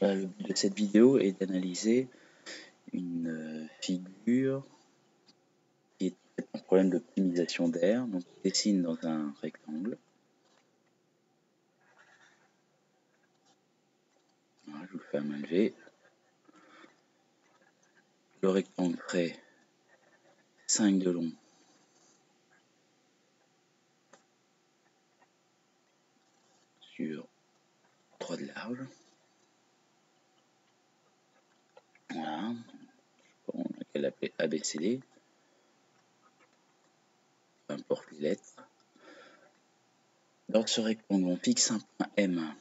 Voilà, le but de cette vidéo est d'analyser une figure qui est un problème d'optimisation d'air. Donc on dessine dans un rectangle. Voilà, je vous le fais à main levée. Le rectangle ferait 5 de long sur 3 de large. Voilà, on va l'appeler ABCD, peu importe les lettres. Dans ce rectangle, on fixe un point M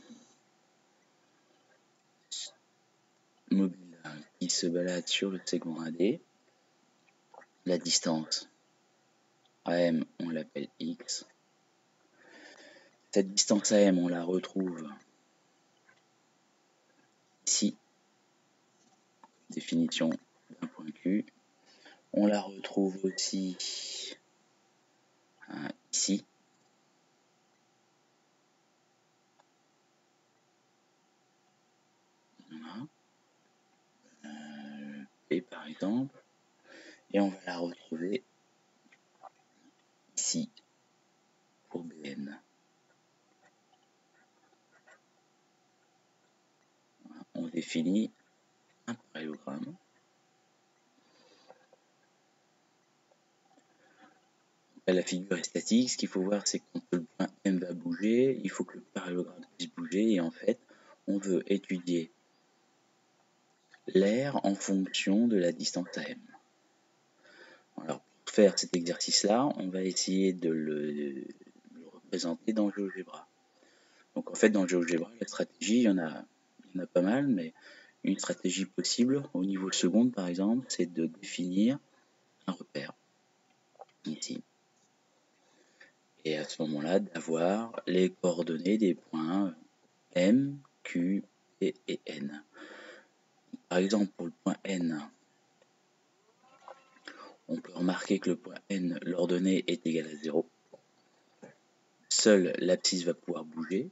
mobile qui se balade sur le segment AD. La distance AM, on l'appelle X. Cette distance AM, on la retrouve ici, définition d'un point Q. On la retrouve aussi ici. Voilà. P par exemple. Et on va la retrouver ici pour BN. Voilà. On définit un parallélogramme. La figure est statique. Ce qu'il faut voir, c'est que quand le point M va bouger, il faut que le parallélogramme puisse bouger. Et en fait, on veut étudier l'air en fonction de la distance AM. Alors, pour faire cet exercice-là, on va essayer de le représenter dans GeoGebra. Donc en fait, dans GeoGebra, la stratégie, il y en a pas mal, mais une stratégie possible au niveau seconde, par exemple, c'est de définir un repère, ici. Et à ce moment-là, d'avoir les coordonnées des points M, Q, P et N. Par exemple, pour le point N, on peut remarquer que le point N, l'ordonnée est égale à 0. Seule l'abscisse va pouvoir bouger.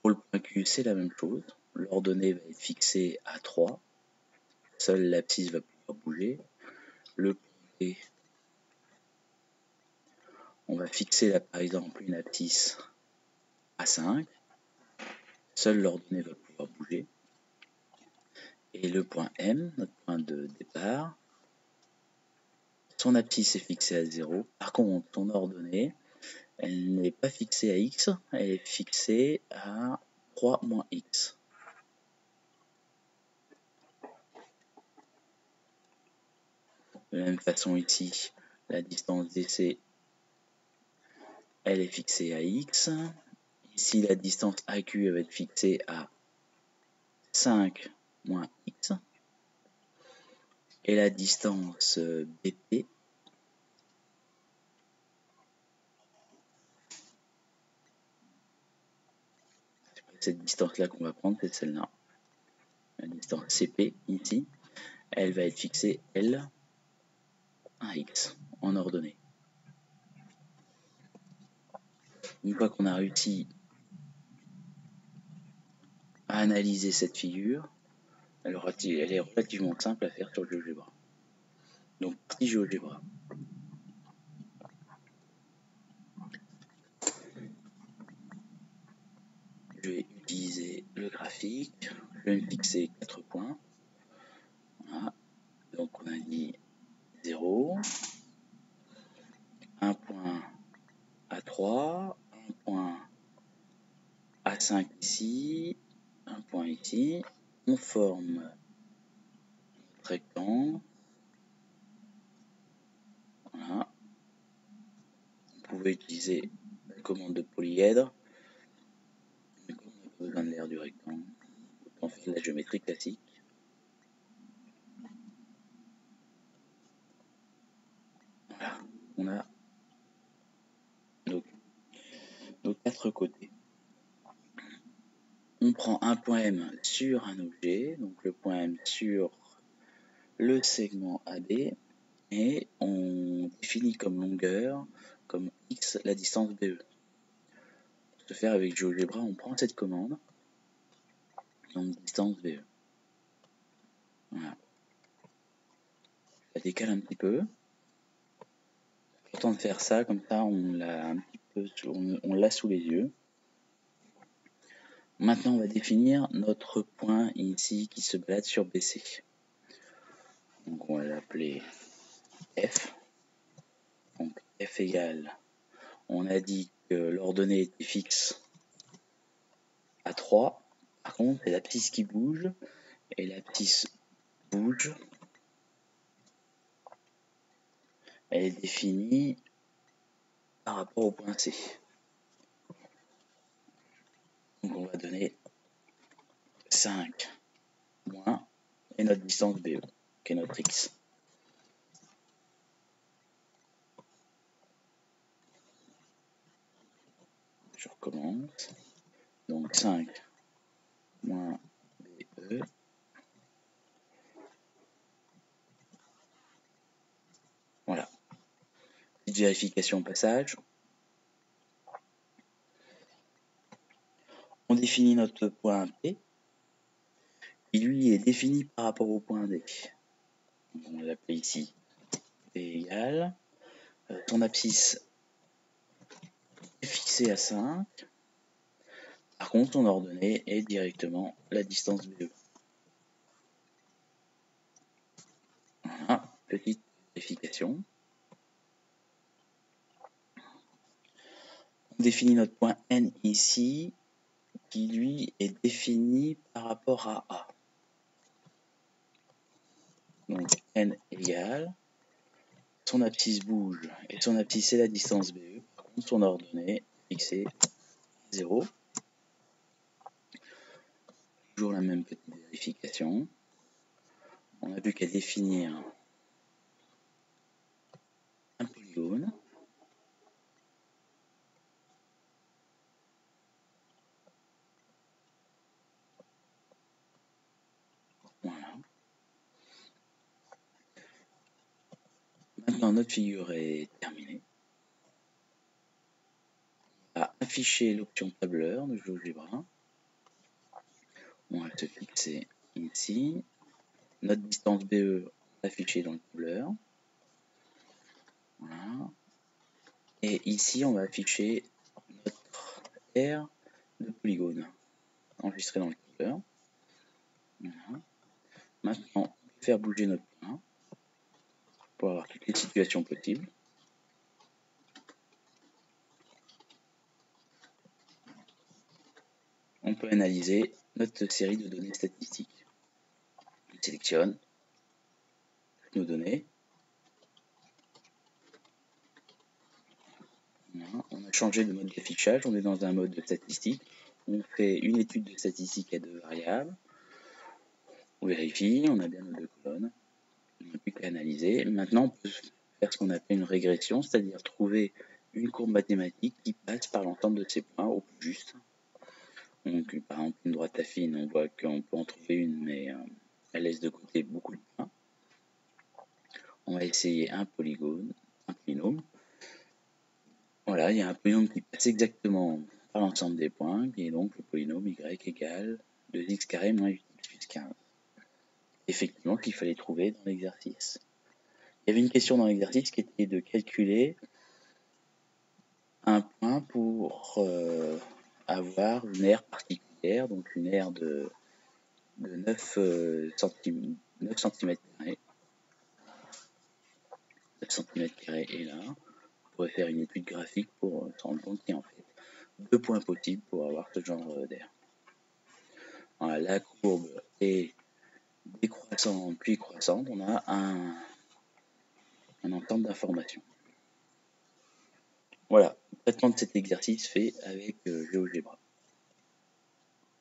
Pour le point Q, c'est la même chose. L'ordonnée va être fixée à 3. Seule l'abscisse va pouvoir bouger. Le point P, on va fixer là, par exemple une abscisse à 5. Seule l'ordonnée va pouvoir bouger. Et le point M, notre point de départ, son abscisse est fixée à 0. Par contre, son ordonnée, elle n'est pas fixée à x, elle est fixée à 3 moins x. De la même façon ici, la distance DC, elle est fixée à x. Ici, la distance AQ va être fixée à 5 moins x. Et la distance BP, cette distance-là qu'on va prendre, c'est celle-là. La distance CP, ici, elle va être fixée, elle, à x, en ordonnée. Une fois qu'on a réussi à analyser cette figure, elle est relativement simple à faire sur GeoGebra. Donc, partie GeoGebra. Je vais utiliser le graphique. Je vais me fixer 4 points. Voilà. Donc, on a dit 0, un point à 3, un point à 5 ici, un point ici. On forme notre rectangle. Voilà. Vous pouvez utiliser la commande de polyèdre. Mais comme on n'a pas besoin de l'air du rectangle, autant faire de la géométrie classique. Voilà, on a nos 4 côtés. On prend un point M sur un objet, donc le point M sur le segment AB, et on définit comme longueur, comme X, la distance BE. Pour ce faire avec GeoGebra, on prend cette commande, donc distance BE. Voilà. Ça décale un petit peu. C'est important de faire ça, comme ça on l'a un petit peu, on l'a sous les yeux. Maintenant, on va définir notre point ici qui se balade sur BC. Donc on va l'appeler F. Donc F égale, on a dit que l'ordonnée était fixe à 3. Par contre, c'est l'abscisse qui bouge. Et l'abscisse bouge. Elle est définie par rapport au point C. Donc on va donner 5 moins et notre distance BE, qui est notre X. Je recommence. Donc 5 moins BE. Voilà. Petite vérification au passage. On définit notre point P, qui lui est défini par rapport au point D. Donc on l'appelle ici P égale. Ton abscisse est fixée à 5. Par contre, ton ordonnée est directement la distance BE. Voilà, petite vérification. On définit notre point N ici, qui lui est défini par rapport à A. Donc N égale, son abscisse bouge, et son abscisse est la distance BE. Par contre, son ordonnée fixée 0. Toujours la même petite vérification. On n'a plus qu'à définir un polygone. Voilà. Maintenant, notre figure est terminée. On va afficher l'option tableur de GeoGebra. On va se fixer ici. Notre distance BE affichée dans le tableur. Voilà. Et ici, on va afficher notre aire de polygone enregistré dans le tableur. Voilà. Maintenant, on peut faire bouger notre point pour avoir toutes les situations possibles. On peut analyser notre série de données statistiques. On sélectionne nos données. Voilà. On a changé de mode d'affichage, on est dans un mode de statistique. On fait une étude de statistique à 2 variables. On vérifie, on a bien nos 2 colonnes. On n'a plus qu'à analyser. Maintenant, on peut faire ce qu'on appelle une régression, c'est-à-dire trouver une courbe mathématique qui passe par l'ensemble de ces points au plus juste. Donc, par exemple, une droite affine, on voit qu'on peut en trouver une, mais elle laisse de côté beaucoup de points. On va essayer un polynôme. Voilà, il y a un polynôme qui passe exactement par l'ensemble des points, qui est donc le polynôme y égale 2x carré moins 8x plus 15. Effectivement, qu'il fallait trouver dans l'exercice. Il y avait une question dans l'exercice qui était de calculer un point pour avoir une aire particulière, donc une aire de 9 cm². 9 cm² est là. On pourrait faire une étude graphique pour se rendre compte qu'il y a en fait 2 points possibles pour avoir ce genre d'aire. Voilà, la courbe est décroissante puis croissante. On a un ensemble d'informations. Voilà, le traitement de cet exercice fait avec GeoGebra.